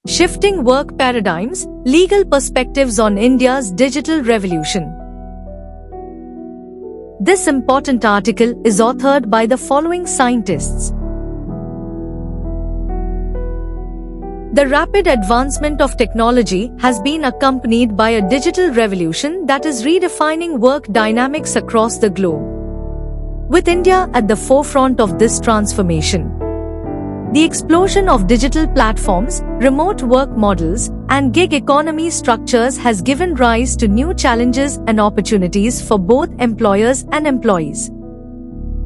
Shifting Work Paradigms, Legal Perspectives on India's Digital Revolution. This important article is authored by the following scientists. The rapid advancement of technology has been accompanied by a digital revolution that is redefining work dynamics across the globe, with India at the forefront of this transformation. The explosion of digital platforms, remote work models, and gig economy structures has given rise to new challenges and opportunities for both employers and employees.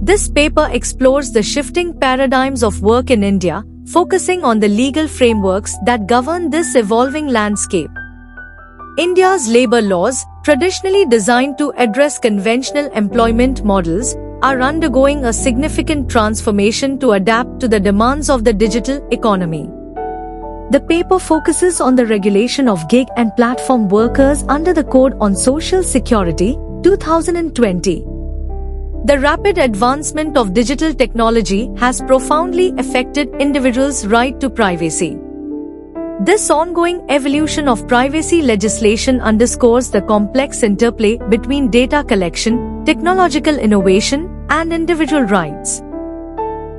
This paper explores the shifting paradigms of work in India, focusing on the legal frameworks that govern this evolving landscape. India's labor laws, traditionally designed to address conventional employment models, are undergoing a significant transformation to adapt to the demands of the digital economy. The paper focuses on the regulation of gig and platform workers under the Code on Social Security, 2020. The rapid advancement of digital technology has profoundly affected individuals' right to privacy. This ongoing evolution of privacy legislation underscores the complex interplay between data collection, technological innovation, and individual rights.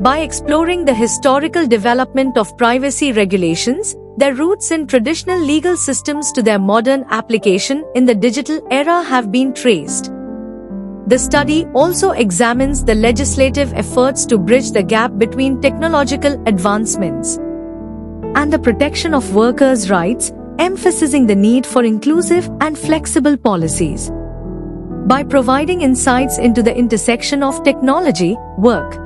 By exploring the historical development of privacy regulations, their roots in traditional legal systems to their modern application in the digital era have been traced. The study also examines the legislative efforts to bridge the gap between technological advancements and the protection of workers' rights, emphasizing the need for inclusive and flexible policies. By providing insights into the intersection of technology, work,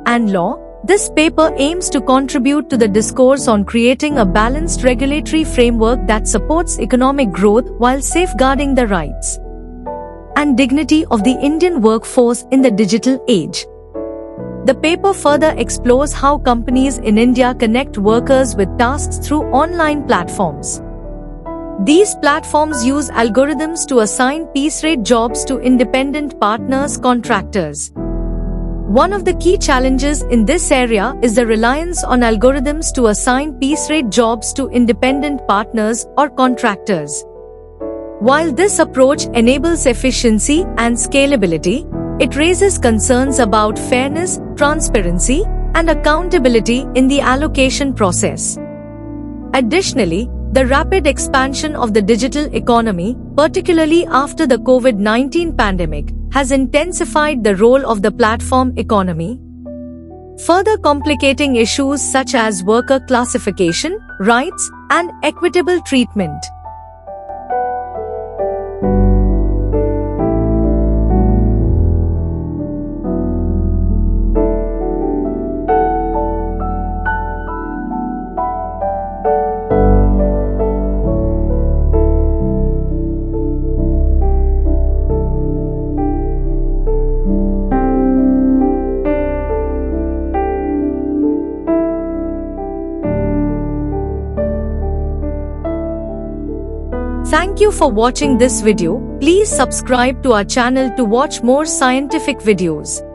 and law, this paper aims to contribute to the discourse on creating a balanced regulatory framework that supports economic growth while safeguarding the rights and dignity of the Indian workforce in the digital age. The paper further explores how companies in India connect workers with tasks through online platforms. These platforms use algorithms to assign piece-rate jobs to independent partners, contractors. One of the key challenges in this area is the reliance on algorithms to assign piece-rate jobs to independent partners or contractors. While this approach enables efficiency and scalability, it raises concerns about fairness, transparency, and accountability in the allocation process. Additionally, the rapid expansion of the digital economy, particularly after the COVID-19 pandemic, has intensified the role of the platform economy, further complicating issues such as worker classification, rights, and equitable treatment. Thank you for watching this video. Please subscribe to our channel to watch more scientific videos.